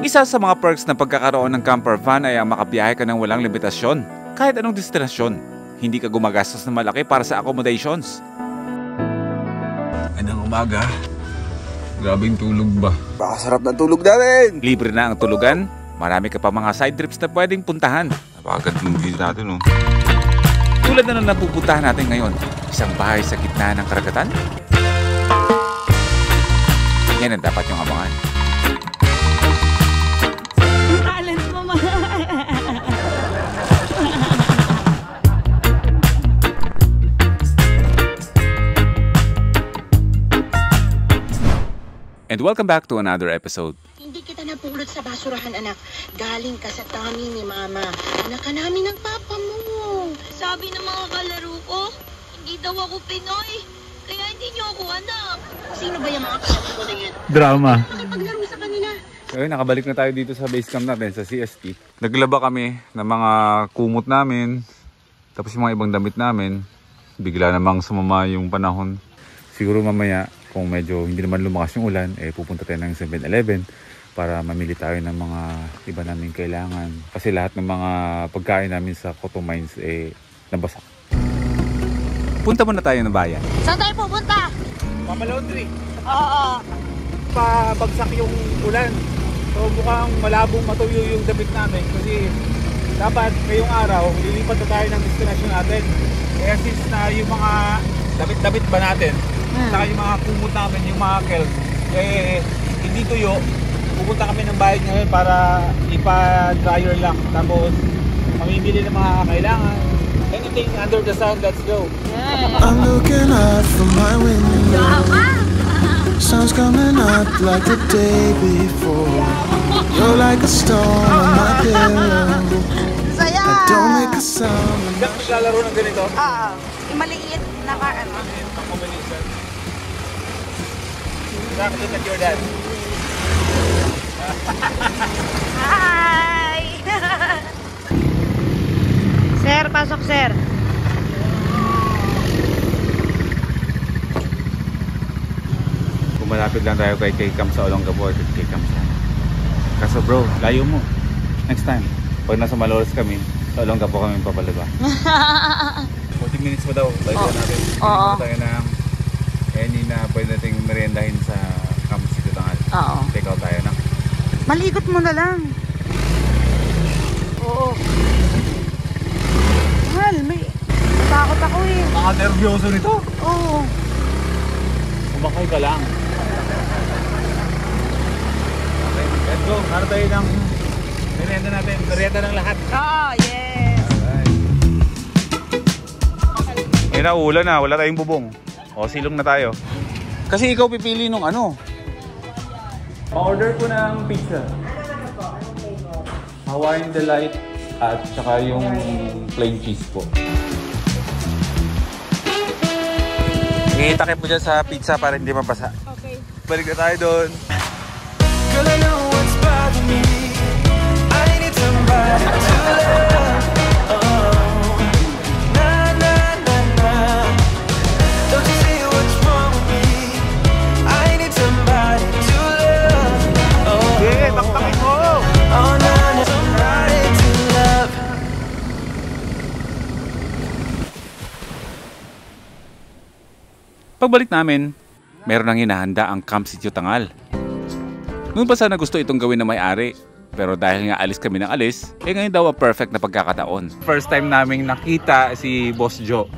Isa sa mga perks ng pagkakaroon ng camper van ay ang makabiyahe ka ng walang limitasyon. Kahit anong destinasyon, hindi ka gumagastos ng malaki para sa accommodations. Anong umaga? Grabing tulog ba? Pakasarap ng tulog namin! Libre na ang tulugan, marami ka pa mga side trips na pwedeng puntahan. Napakagandang view natin, oh. Tulad na nung napupuntahan natin ngayon, isang bahay sa gitna ng karagatan. Yan ang dapat yung abangan. Talent mo, ma. And welcome back to another episode. Hindi kita napulot sa basurahan, anak. Galing ka sa tummy ni Mama. Anak ka namin ng papa mo. Sabi ng mga kalaro ko, hindi daw ako Pinoy. Kaya hindi niyo ako anak. Sino ba yung mga kalaro ko na yan? Drama. Makipaglaro sa kanila. Ayun, nakabalik na tayo dito sa base camp natin, sa CST. Naglaba kami ng mga kumot namin, tapos yung mga ibang damit namin. Bigla namang sumama yung panahon. Siguro mamaya, kung medyo hindi naman lumakas yung ulan, pupunta tayo ng 7-Eleven para mamili tayo ng mga iba naming kailangan. Kasi lahat ng mga pagkain namin sa Cotto Mines nabasak. Punta muna tayo ng bayan. Saan tayo pupunta? Mama Laundry. Oo. Pabagsak yung ulan. So mukhang malabong matuyo yung damit namin kasi dapat ngayong araw lilipat na tayo ng destination natin. Kaya since na yung mga damit-damit ba natin, saka yung mga kumot namin, yung mga kelp, hindi tuyo, pupunta kami ng bahay ngayon para ipa-dryer lang. Tapos mamimili ng mga kailangan. Anything under the sun, let's go. Yeah. I'm looking out from my window. Sun's coming up like the day before. You're like a stone on my pillow. Saya! I don't make a sound. Hindi ako maglalaro ng ganito. Oo. Yung maliit na ano. Combination. Zach, look at your dad. Hi! Sir, pasok sir. Malapit lang tayo kay K-Camp sa Olongapo. K-Camp siya. Kaso bro, layo mo. Next time, pag nasa Malolos kami, sa Olongapo kami papalaba. 40 minutes mo daw, layo natin. Oo. Tayo ng any na pwede nating meriendahin sa Camp Sitio Tangal. Oo. Take out tayo na. Maligot mo na lang. Oo. Mahal, may takot ako eh. Nervyoso nito. Oo. Kumakay ka lang. Okay, let's go. Ano tayo ng merienda natin? Merienda ng lahat. Oo, yes. May naulan na, wala tayong bubong. O, silong na tayo. Kasi ikaw pipili nung ano. Order ko ng pizza. Hawaiian Delight at saka yung plain cheese po. Itakip mo dyan sa pizza para hindi mabasa. Okay. Balik na tayo doon. Girl, I know what's bothering me. I need somebody to love. Oh, na na na na. Don't you see what's wrong with me? I need somebody to love. Oh, Yeah, taktakin mo! oh na na, somebody to love. Pagbalik namin, meron nang hinahanda ang Camp Sitio Tangal. Noon pa sana gusto itong gawin na may-ari. Pero dahil nga alis kami ng alis, ngayon daw ang perfect na pagkakataon. First time naming nakita si Boss Joe,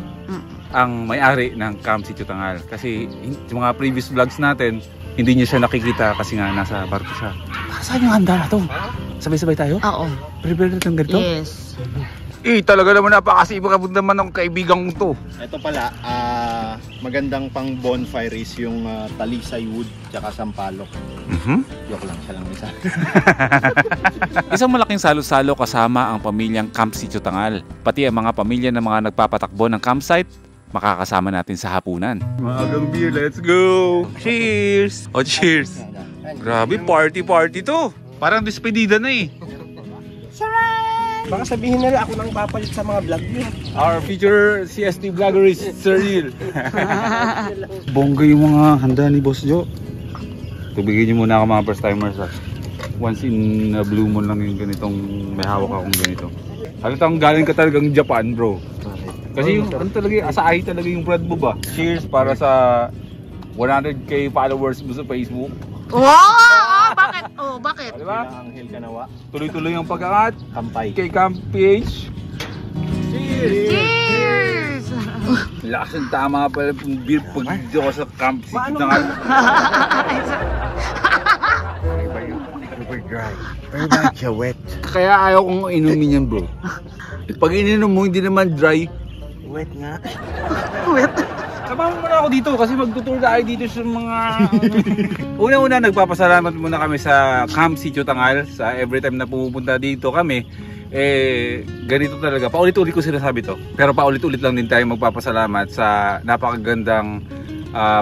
ang may-ari ng Camp Sitio Tangal. Kasi yung mga previous vlogs natin, hindi niyo siya nakikita kasi nga nasa barko siya. Saan yung handa na to? Sabay-sabay tayo? Oo. Prepare natin ganito? Yes. Talaga naman napakasipag naman ng kaibigan ko to. Ito pala, magandang pang bonfire is yung talisay wood tsaka sampalok. Joke lang, siya lang isa. Isang malaking salo-salo kasama ang pamilyang Camp Sitio Tangal. Pati ang mga pamilya ng mga nagpapatakbo ng campsite, makakasama natin sa hapunan. Maagang beer, let's go! Cheers! Oh, cheers! Grabe, party to! Parang despedida na eh. Baka sabihin nila ako nang papalit sa mga vlog niyo. Our future CST vlogger is Cyril. Bongga yung mga handa ni Boss Joe. Tubigin niyo muna ako mga first timers ha. once in a blue moon lang yung ganitong may hawak akong ganito. Halatang galing ka talagang Japan, bro. Kasi yung ano talaga, asahi talaga yung brand mo ba? Cheers para sa 100k followers mo sa Facebook. Wow! Bakit? Oh, bakit? Diba? Anghel Kanawa. Tuloy-tuloy ang pag-angat Kampay. kay Camp PH. Cheers! Lakas ng tama pala yung beer pag dito ko sa camp. Sikit na nga. Super dry. Very much wet. Kaya ayaw kong inumin yan, bro. Pag ininom mo, hindi naman dry. Wet nga. Samahan mo muna ako dito kasi magtutur tayo dito sa mga... Una-una, nagpapasalamat muna kami sa Camp Sitio Tangal. Sa every time na pumupunta dito kami, ganito talaga. Paulit-ulit ko sinasabi to. Pero paulit-ulit lang din tayo magpapasalamat sa napakagandang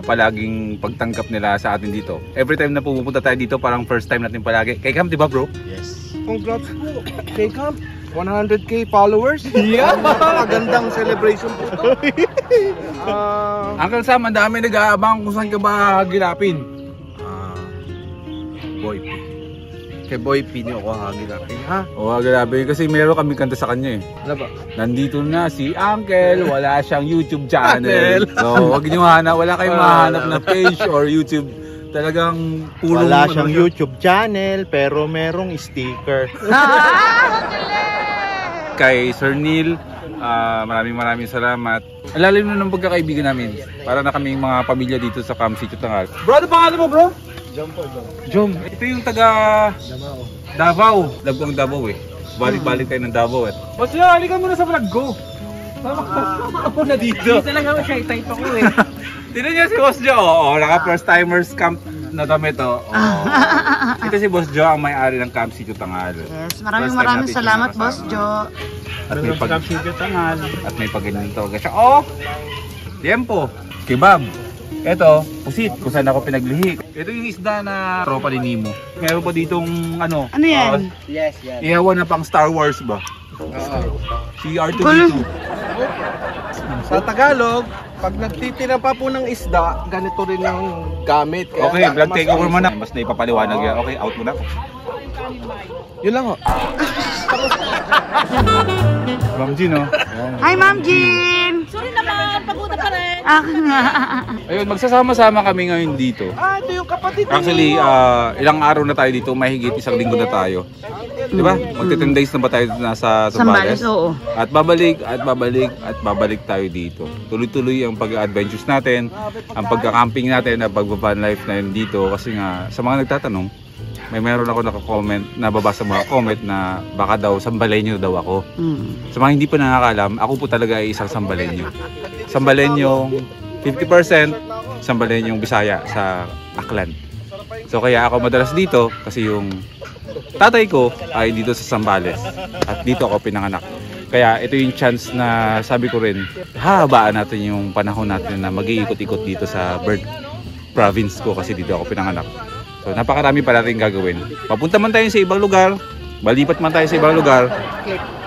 palaging pagtanggap nila sa atin dito. Every time na pumupunta tayo dito, parang first time natin palagi. Kay Camp, di ba bro? Yes. Congrats po kay Camp. 100k followers. Yeah! Magandang celebration po ito. Hanggang sa dami nag-aabang kung saan ka ba gilapin. Boy P. Kay Boy P niyo ako hagilapin, ha? Oo, grabe. Kasi meron kami kanta sa kanya eh. Ano ba? Nandito na si Uncle, wala siyang YouTube channel. So, wag niyo hanap, wala kayong mahanap na page or YouTube. Talagang puro Wala siyang YouTube channel, pero merong sticker. Kay Sir Neil, maraming salamat. Ang lalim na ng pagkakaibigan namin. Para na kaming mga pamilya dito sa Camp Sitio Tangal. Bro, ano pangalan mo, bro? Jom. Ito yung taga Davao. Love ko ang Davao eh. Balik-balik tayo ng Davao eh. Basta halika muna sa vlog ko. Ako na dito. Hindi talaga shy type ako eh. Tignan niyo si Boss Joe. Oo, naka first timers camp na damit oh. Ito si Boss Joe ang may-ari ng Camp Sitio Tangal. Yes, First maraming time natin salamat, siya Boss nakasama. Joe. At may Camp Sitio Tangal. At may pagganyan talaga siya. Oh! Tiempo. Kebab. Ito, pusit, kung saan ako pinaglihi. Ito yung isda na tropa ni Nemo. Meron pa ditong ano? Ano yan? Yes, yes. Ihawan na pang Star Wars ba? Si R2D2. Sa Tagalog, pag nagtitira pa po ng isda, ganito rin ang gamit. Kaya Okay, vlog mas takeover ayos. mo na. Mas naipapaliwanag yan. Okay, out mo na. Yun lang ho. Ma'am Jean, oh. Hi, Ma'am Jean! Sorry naman, pagod pa rin. Ayun, magsasama-sama kami ngayon dito. Ito yung kapatid Actually, ilang araw na tayo dito, mahigit isang linggo na tayo. Di ba? Magti-10 days na ba tayo nasa Zambales? Sambales, oo. At babalik tayo dito. Tuloy-tuloy ang pag-adventures natin, ang pagka-camping natin, ang pag-van life na yun dito. Kasi nga, sa mga nagtatanong, meron ako naka-comment, nababasa mga comment na baka daw Sambaleño daw ako. Sa mga hindi pa nakakalam, ako po talaga ay isang Sambaleño. Sambaleñong 50%, Sambaleñong Bisaya sa Aklan. So kaya ako madalas dito kasi yung tatay ko ay dito sa Zambales at dito ako pinanganak. Kaya ito yung chance na sabi ko rin, hahabaan natin yung panahon natin na mag-iikot-ikot dito sa bird province ko kasi dito ako pinanganak. So napakarami pa natin gagawin. Papunta man tayo sa ibang lugar, balipat man tayo sa ibang lugar,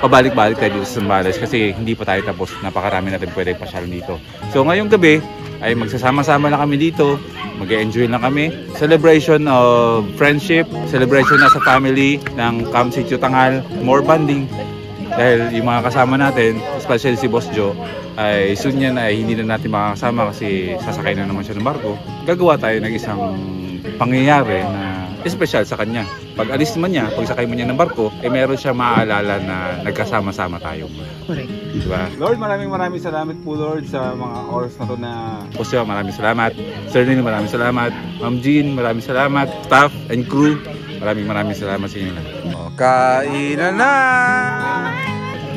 pabalik-balik tayo dito sa Zambales kasi hindi pa tayo tapos. Napakarami natin pwede pasyal dito. So ngayong gabi ay magsasama-sama na kami dito, mag-enjoy lang kami. Celebration of friendship, celebration na sa family ng Camp Sitio Tangal, more bonding. Dahil yung mga kasama natin, especially si Boss Joe, ay soon yan ay hindi na natin makakasama kasi sasakay na naman siya ng barko. Gagawa tayo ng isang pangyayari na espesyal sa kanya. Pag alis man niya, pag sakay mo niya ng barko, meron siya maaalala na nagkasama-sama tayo. Correct. Diba? Lord, maraming salamat po Lord sa mga oras na to na Boss Joe, maraming salamat. Sir Neil, maraming salamat. Ma'am Jean, maraming salamat. Staff and crew, maraming salamat sa inyo. Kainan na!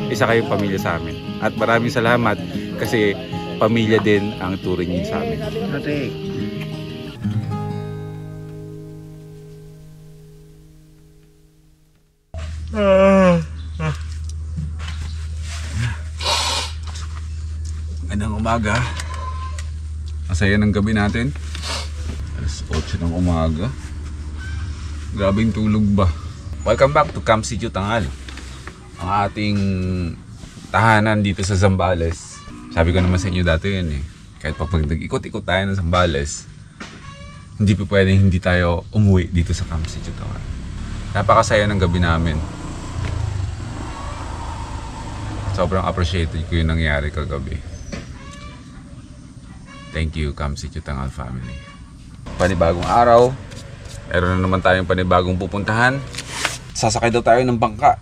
Isa kayong pamilya sa amin. At maraming salamat kasi pamilya din ang turing niyo sa amin. Correct. Magandang umaga. Masaya ng gabi natin. Alas 8 ng umaga. Grabing tulog ba? Welcome back to Camp Sitio Tangal. Ang ating tahanan dito sa Zambales. Sabi ko naman sa inyo dati yun eh. Kahit pag nag-ikot-ikot tayo ng Zambales, hindi pa pwedeng hindi tayo umuwi dito sa Camp Sitio Tangal. Napakasaya ng gabi namin. Sobrang appreciated ko yung nangyari kagabi. Thank you, Camp Sitio Tangal family. Panibagong araw. Meron na naman tayong panibagong pupuntahan. Sasakay daw tayo ng bangka.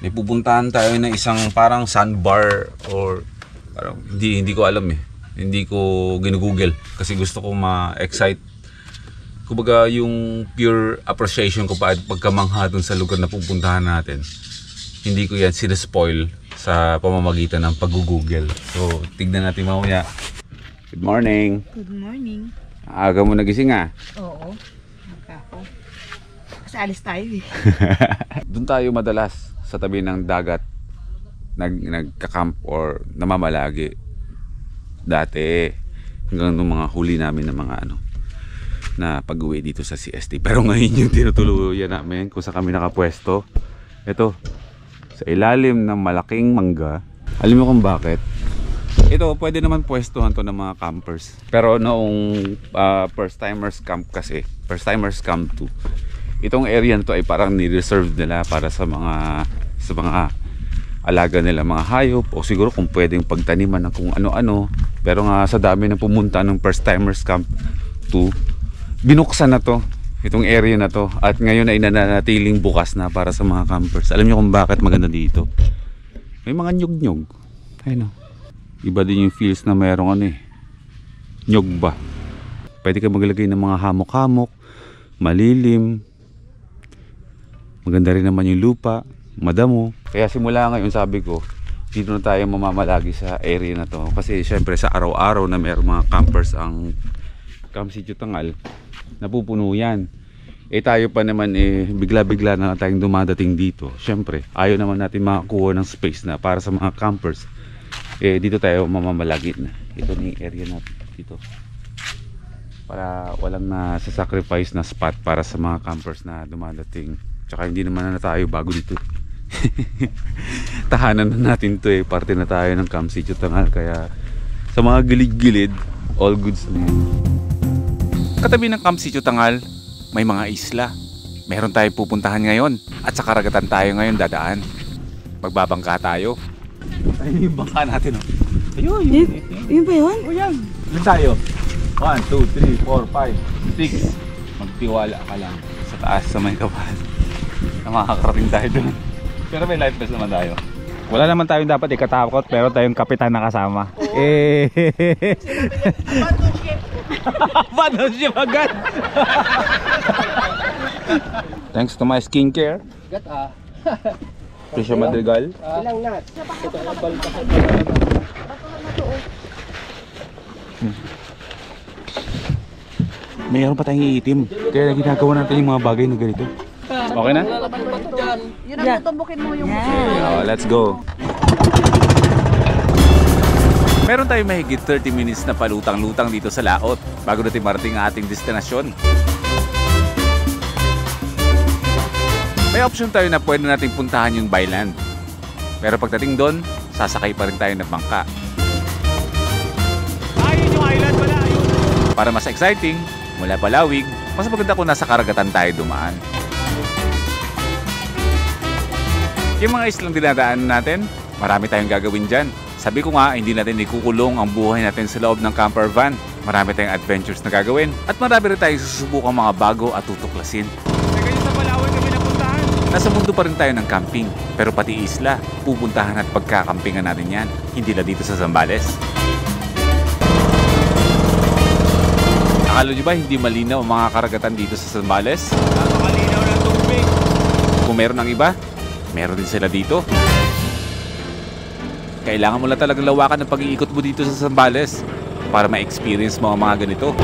May pupuntahan tayo ng isang parang sandbar or parang hindi ko alam eh. Hindi ko ginugoogle kasi gusto ko ma-excite. Kumbaga yung pure appreciation ko pa at pagkamangha dun sa lugar na pupuntahan natin. Hindi ko yan sinespoil sa pamamagitan ng pag-google. So, tignan natin mamaya. Good morning. Good morning. Aga mo nagising ah. Oo. Ako. Kasi alis tayo eh. Doon tayo madalas sa tabi ng dagat nagka-camp or namamalagi. Dati hanggang nung mga huli namin ng mga na pag-uwi dito sa CST. Pero ngayon yung tinutuluyan namin kung saan kami nakapwesto. Ito, sa ilalim ng malaking mangga. Alam mo kung bakit? Ito, pwede naman pwestuhan to ng mga campers. Pero noong first timers camp kasi, first timers camp 2, itong area na to ay parang ni-reserve nila para sa mga alaga nila, mga hayop, o siguro kung pwedeng pagtaniman ng kung ano-ano. Pero nga sa dami na pumunta ng first timers camp 2, binuksan na to, itong area na to, at ngayon ay nananatiling bukas na para sa mga campers. Alam niyo kung bakit maganda dito? May mga nyug-nyug. Ayun o. Iba din yung feels na mayroong nyug ba. Pwede ka maglagay ng mga hamok-hamok, malilim. Maganda rin naman yung lupa, madamo. Kaya simula ngayon sabi ko, dito na tayo mamamalagi sa area na to. Kasi syempre sa araw-araw na mayroong mga campers ang Camp Sitio Tangal, napupuno yan. Tayo pa naman bigla-bigla na tayong dumadating dito. Syempre, ayaw naman natin makakuha ng space na para sa mga campers. Dito tayo mamamalagi na. Ito na yung area natin dito. Para walang sacrifice na spot para sa mga campers na dumadating. Tsaka hindi naman na tayo bago dito. Tahanan na natin to parte na tayo ng Camp Sitio Tangal. Kaya sa mga gilid-gilid, all goods na yan. Katabi ng Camp Sitio Tangal, may mga isla. Meron tayong pupuntahan ngayon. At sa karagatan tayo ngayon dadaan. Magbabangka tayo. Ay, yung bangka natin Ayun, Yun ba yun? O yan. Ilan tayo? 1, 2, 3, 4, 5, 6. Magtiwala ka lang sa taas sa may kapal na makakarating tayo doon. Pero may life vest naman tayo. Wala naman tayong dapat ikatakot, pero tayong kapitan na kasama. Battleship agad. Thanks to my skincare. Prisha Madrigal. Ilang lahat? Mayroon pa tayong iitim. Kaya ginagawa natin yung mga bagay na ganito. Okay na? Yun ang tutumbukin mo yung Let's go. Meron tayong mahigit 30 minutes na palutang-lutang dito sa laot bago natin marating ang ating destinasyon. May option tayo na pwede nating puntahan yung byland. Pero pagdating doon, sasakay pa rin tayo ng bangka. Ayun yung island pala, ayun. Para mas exciting, mula Palawig, mas maganda kung nasa karagatan tayo dumaan. Yung mga islang dinadaanan natin, marami tayong gagawin dyan. Sabi ko nga, hindi natin ikukulong ang buhay natin sa loob ng camper van. Marami tayong adventures na gagawin at marami rin tayong susubukang mga bago at tutuklasin. Teka, yung sa Palawan kami napuntahan. Nasa mundo pa rin tayo ng camping, pero pati isla, pupuntahan at pagkakampingan natin yan, hindi na dito sa Zambales. Akala nyo ba hindi malinaw ang mga karagatan dito sa Zambales? Napakalinaw ng tubig. Kung meron ng iba, meron din sila dito. Kailangan mo lang talagang lawakan ng pag-iikot mo dito sa Zambales para ma-experience mo ang mga ganito.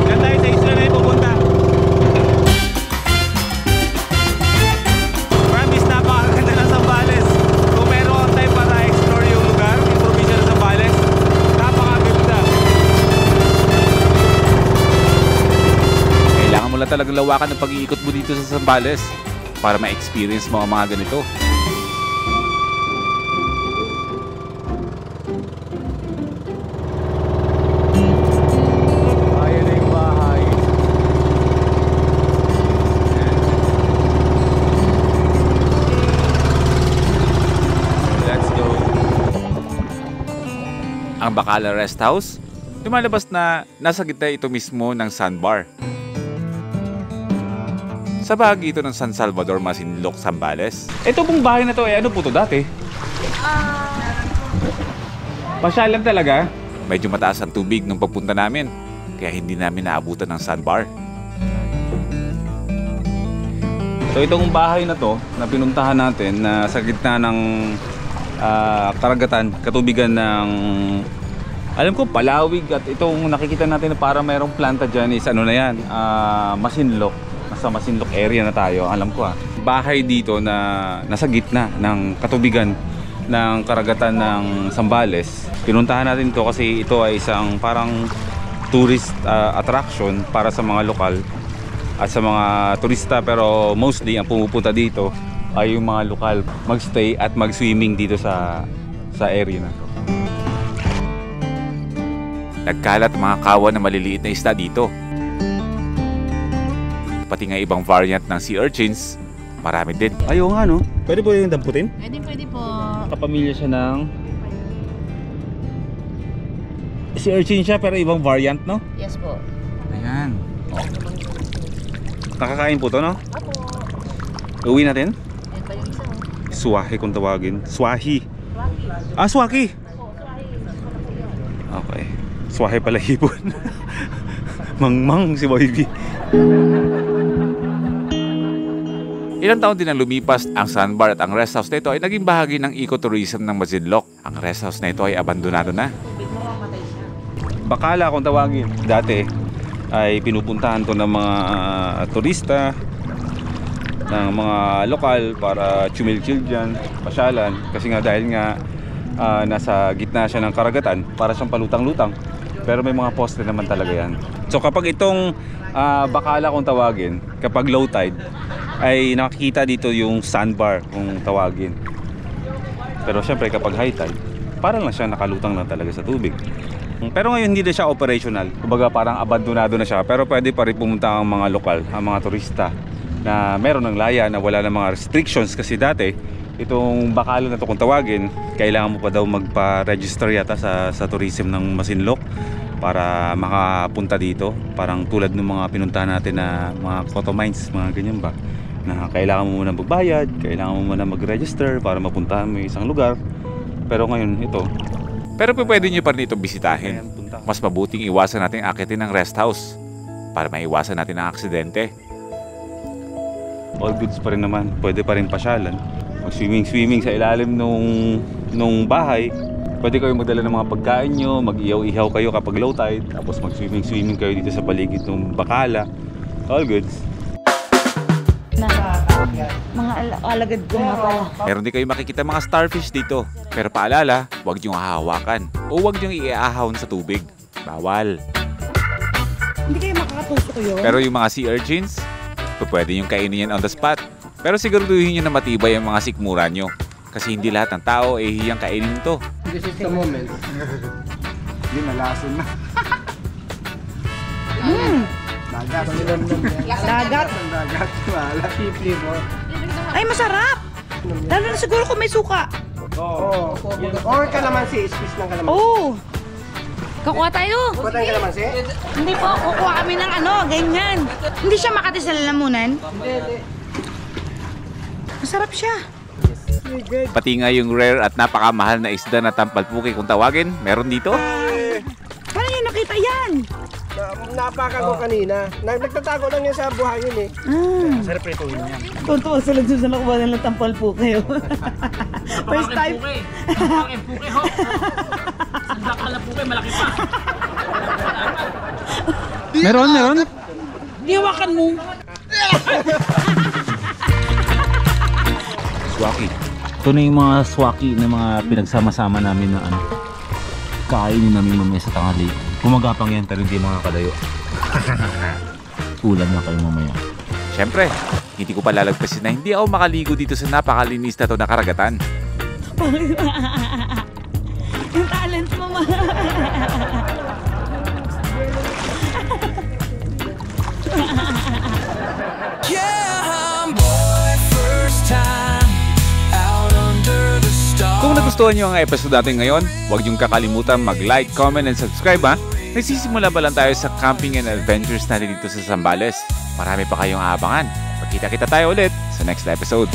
Ilan tayo sa isla na yung pupunta? Promise, napakaganda ng Zambales. Kung meron tayo para explore yung lugar, yung probinsya ng Zambales, napakaganda. Kailangan mo lang talagang lawakan ng pag-iikot mo dito sa Zambales para ma-experience mo ang mga ganito. Ayan na yung bahay. Bacala Rest House, lumalabas na nasa gitna ito mismo ng sandbar. Sa bahagi ito ng San Salvador, Masinloc, Zambales. Ito pong bahay na to, ano po to dati? Pasyalan talaga. Medyo mataas ang tubig nung pagpunta namin, kaya hindi namin naabutan ng sandbar. So itong bahay na to na pinuntahan natin na sa gitna ng karagatan, katubigan ng, alam ko, Palawig, at itong nakikita natin na para mayroong planta dyan is ano na yan, Masinloc. Nasa Masinloc area na tayo, alam ko bahay dito na nasa gitna ng katubigan ng karagatan ng Zambales. Pinuntahan natin to kasi ito ay isang parang tourist attraction para sa mga lokal at sa mga turista, pero mostly ang pumupunta dito ay yung mga lokal magstay at mag-swimming dito sa area na to. Nagkalat mga kawan na maliliit na isda dito. Pati nga ibang variant ng sea urchins, marami din. Ayaw nga no? Pwede po yung damputin? Pwede po. Kapamilya siya ng sea urchin siya pero ibang variant, no? Yes po. Ayan. Nakakain po to, no? Uwi natin? Yan pa yung isa. Swahi kung tawagin. Swahi. Swaki. Okay. Swahi pala hipon. Mangmang si Boybi. Ilang taon din ang lumipas, ang sandbar at ang rest house na ito ay naging bahagi ng ecotourism ng Masinloc. Ang rest house na ito ay abandonado na. Bacala kung tawagin. Dati ay pinupuntahan to ng mga turista, ng mga lokal para chill dyan, pasyalan. Kasi nga dahil nga nasa gitna siya ng karagatan, para siyang palutang-lutang. Pero may mga poste naman talaga yan. So kapag itong Bacala kung tawagin, kapag low tide, ay nakikita dito yung sandbar kung tawagin. Pero syempre kapag high tide, parang lang siya nakalutang na talaga sa tubig. Pero ngayon hindi na siya operational. Kumbaga parang abandonado na siya. Pero pwede pa rin pumunta ang mga lokal, ang mga turista na meron ng laya, na wala ng mga restrictions. Kasi dati, itong Bacala na to kung tawagin, kailangan mo pa daw magpa-register yata sa tourism ng Masinloc para makapunta dito. Parang tulad ng mga pinuntahan natin na mga Coto Mines, mga ganyan ba, na kailangan mo muna magbayad, kailangan mo muna mag-register para mapuntahan mo isang lugar. Pero ngayon ito, pero pwede nyo pa rin ito bisitahin. Mas mabuting iwasan natin akitin ng rest house para maiwasan natin ang aksidente. All goods pa rin naman, pwede pa rin pasyalan. Mag-swimming sa ilalim nung bahay. Pwede kayo magdala ng mga pagkain nyo, mag-ihaw-ihaw kayo kapag low tide, tapos mag-swimming kayo dito sa paligid ng Bacala. All goods. Mga alagad ko nga pala. Meron din kayo makikita mga starfish dito. Pero paalala, huwag niyong hahawakan o huwag niyong iaahon sa tubig. Bawal. Hindi kayo makakatusok yun. Pero yung mga sea urchins, pwede niyong kainin yan on the spot. Pero siguraduhin niyo na matibay ang mga sikmura niyo. Kasi hindi lahat ng tao ay hiyang kainin ito. This is the moment. Hindi, nalason na. Dagat. Dagat. Dagat. Wala. Flavor. Ay, masarap. Lalo na siguro kung may suka. Oo. Or kalamansi. Ispis ng kalamansi. Oo. Kukuha tayo. Kuha tayong kalamansi? Hindi po, kukuha kami ng ganyan. Hindi siya Makati sa lalamunan? Hindi. Masarap siya. Pati nga yung rare at napakamahal na isda na tampalpuki kung tawagin, meron dito. Paano nyo nakita yan? Napakan ko kanina. Nagtatago lang yan sa buhangin eh. Sarap prituhin yan. Tuntua sila dun sa nakuha ng tampal po kayo. First time. Ang puke ho. Sanda ka lang puke, malaki pa. Meron. Diyawakan mo. Swaki. Ito na yung mga swaki na mga pinagsama-sama namin na kainin namin mamaya sa tanghali. Gumagapang yan pero hindi mga kadayo. Ulan na kayo mamaya. Siyempre, hindi ko palalagpasin na hindi ako makaligo dito sa napakalinis na to na karagatan. Yung talent mo, ma. Kung nagustuhan nyo ang episode natin ngayon, huwag niyong kakalimutan mag-like, comment, and subscribe ha. Nagsisimula pa lang tayo sa camping and adventures natin dito sa Zambales. Marami pa kayong aabangan. Pagkita-kita tayo ulit sa next episode.